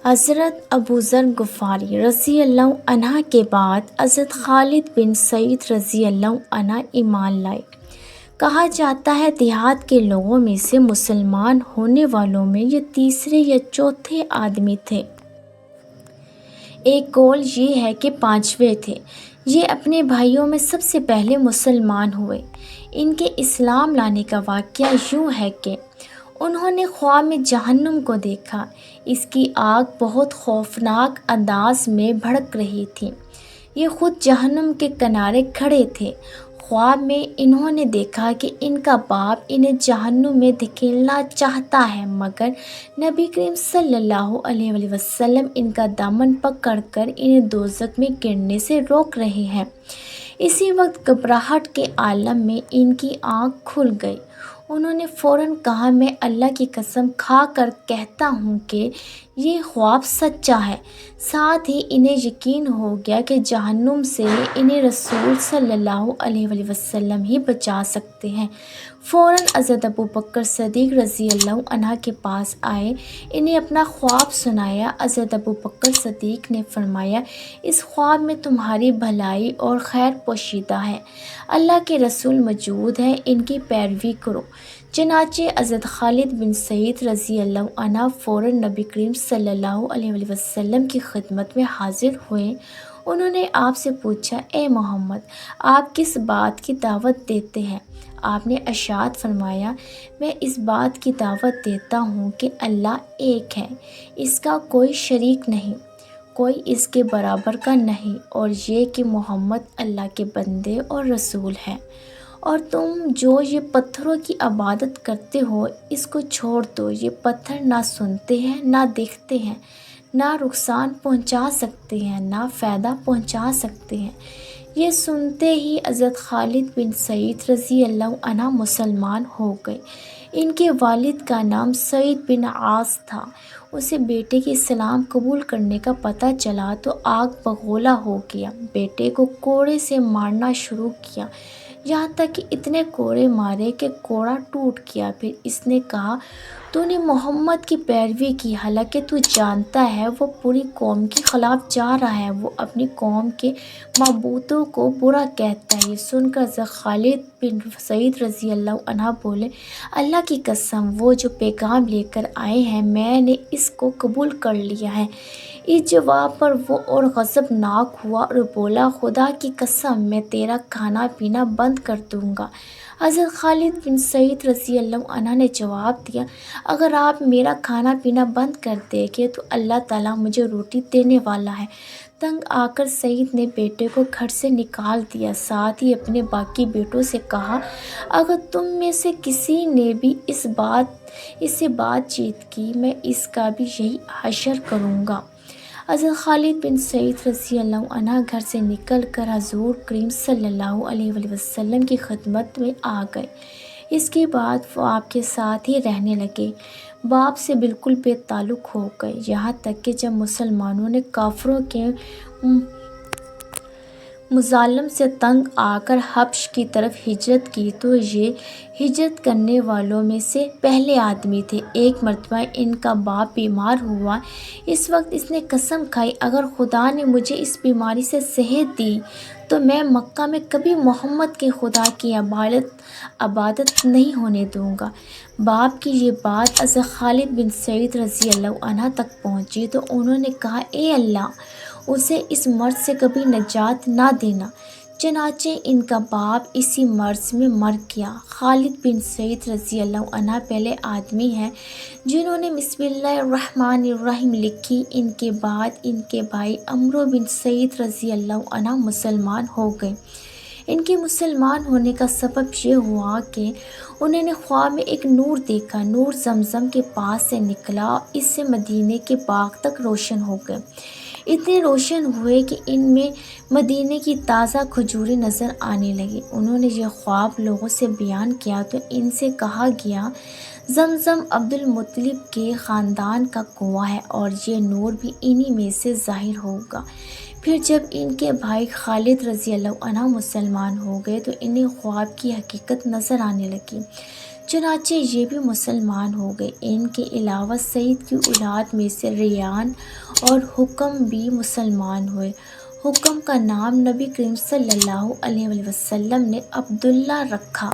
حضرت ابو ذر غفاری رضی اللہ عنہ کے بعد حضرت خالد بن سعید رضی اللہ عنہ ایمان لائے۔ کہا جاتا ہے دیہات کے لوگوں میں سے مسلمان ہونے والوں میں یہ تیسرے یا چوتھے آدمی تھے۔ ایک قول یہ ہے کہ پانچویں تھے۔ یہ اپنے بھائیوں میں سب سے پہلے مسلمان ہوئے۔ ان کے اسلام لانے کا واقعہ یوں ہے کہ انہوں نے خواب میں جہنم کو دیکھا۔ اس کی آگ بہت خوفناک انداز میں بھڑک رہی تھی۔ یہ خود جہنم کے کنارے کھڑے تھے۔ خواب میں انہوں نے دیکھا کہ ان کا باپ انہیں جہنم میں دھکیلنا چاہتا ہے، مگر نبی کریم صلی اللہ علیہ وسلم ان کا دامن پکڑ کر انہیں دوزخ میں گرنے سے روک رہے ہیں۔ اسی وقت گھبراہٹ کے عالم میں ان کی آنکھ کھل گئی۔ انہوں نے فوراً کہا، میں اللہ کی قسم کھا کر کہتا ہوں کہ یہ خواب سچا ہے۔ ساتھ ہی انہیں یقین ہو گیا کہ جہنم سے انہیں رسول صلی اللہ علیہ وسلم ہی بچا سکتے ہیں۔ فوراً حضرت ابو بکر صدیق رضی اللہ عنہ کے پاس آئے، انہیں اپنا خواب سنایا۔ حضرت ابو بکر صدیق نے فرمایا، اس خواب میں تمہاری بھلائی اور خیر پوشیدہ ہے۔ اللہ کے رسول موجود ہیں، ان کی پیروی کرو۔ چنانچہ حضرت خالد بن سعید رضی اللہ عنہ فوراً نبی کریم صلی اللہ علیہ وسلم کی خدمت میں حاضر ہوئے۔ انہوں نے آپ سے پوچھا، اے محمد، آپ کس بات کی دعوت دیتے ہیں؟ آپ نے ارشاد فرمایا، میں اس بات کی دعوت دیتا ہوں کہ اللہ ایک ہے، اس کا کوئی شریک نہیں، کوئی اس کے برابر کا نہیں، اور یہ کہ محمد اللہ کے بندے اور رسول ہیں۔ اور تم جو یہ پتھروں کی عبادت کرتے ہو، اس کو چھوڑ دو۔ یہ پتھر نہ سنتے ہیں، نہ دیکھتے ہیں، نہ نقصان پہنچا سکتے ہیں، نہ فائدہ پہنچا سکتے ہیں۔ یہ سنتے ہی حضرت خالد بن سعید رضی اللہ عنہ مسلمان ہو گئے۔ ان کے والد کا نام سعید بن عاص تھا۔ اسے بیٹے کے اسلام قبول کرنے کا پتہ چلا تو آگ بگولا ہو گیا۔ بیٹے کو کوڑے سے مارنا شروع کیا، یہاں تک کہ اتنے کوڑے مارے کہ کوڑا ٹوٹ گیا۔ پھر اس نے کہا، تو نے محمد کی پیروی کی، حالانکہ تو جانتا ہے وہ پوری قوم کے خلاف جا رہا ہے، وہ اپنی قوم کے معبودوں کو برا کہتا ہے۔ یہ سن کر حضرت خالد بن سعید رضی اللہ عنہ بولے، اللہ کی قسم، وہ جو پیغام لے کر آئے ہیں میں نے اس کو قبول کر لیا ہے۔ اس جواب پر وہ اور غضبناک ہوا اور بولا، خدا کی قسم، میں تیرا کھانا پینا بند کر دوں گا۔ حضرت خالد بن سعید رضی اللہ عنہ نے جواب دیا، اگر آپ میرا کھانا پینا بند کر دیں گے تو اللہ تعالیٰ مجھے روٹی دینے والا ہے۔ تنگ آ کر سعید نے بیٹے کو گھر سے نکال دیا، ساتھ ہی اپنے باقی بیٹوں سے کہا، اگر تم میں سے کسی نے بھی اس سے بات چیت کی، میں اس کا بھی یہی حشر کروں گا۔ حضرت خالد بن سعید رضی اللہ عنہ گھر سے نکل کر حضور کریم صلی اللہ علیہ وسلم کی خدمت میں آ گئے۔ اس کے بعد وہ آپ کے ساتھ ہی رہنے لگے، باپ سے بالکل بے تعلق ہو گئے، یہاں تک کہ جب مسلمانوں نے کافروں کے مظالم سے تنگ آ کر حبش کی طرف ہجرت کی تو یہ ہجرت کرنے والوں میں سے پہلے آدمی تھے۔ ایک مرتبہ ان کا باپ بیمار ہوا۔ اس وقت اس نے قسم کھائی، اگر خدا نے مجھے اس بیماری سے صحت دی تو میں مکہ میں کبھی محمد کے خدا کی عبادت نہیں ہونے دوں گا۔ باپ کی یہ بات حضرت خالد بن سعید رضی اللہ عنہ تک پہنچی تو انہوں نے کہا، اے اللہ، اسے اس مرض سے کبھی نجات نہ دینا۔ چنانچہ ان کا باپ اسی مرض میں مر گیا۔ خالد بن سعید رضی اللہ عنہ پہلے آدمی ہیں جنہوں نے بسم اللہ الرحمن الرحیم لکھی۔ ان کے بعد ان کے بھائی عمرو بن سعید رضی اللہ عنہ مسلمان ہو گئے۔ ان کے مسلمان ہونے کا سبب یہ ہوا کہ انہوں نے خواب میں ایک نور دیکھا۔ نور زمزم کے پاس سے نکلا، اس سے مدینے کے باغ تک روشن ہو گئے۔ اتنے روشن ہوئے کہ ان میں مدینے کی تازہ کھجوریں نظر آنے لگی۔ انہوں نے یہ خواب لوگوں سے بیان کیا تو ان سے کہا گیا، زمزم عبد المطلب کے خاندان کا کنواں ہے اور یہ نور بھی انہی میں سے ظاہر ہوگا۔ پھر جب ان کے بھائی خالد رضی اللہ عنہ مسلمان ہو گئے تو انہیں خواب کی حقیقت نظر آنے لگی۔ چنانچہ یہ بھی مسلمان ہو گئے۔ ان کے علاوہ سعید کی اولاد میں سے ریان اور حکم بھی مسلمان ہوئے۔ حکم کا نام نبی کریم صلی اللہ علیہ وسلم نے عبداللہ رکھا۔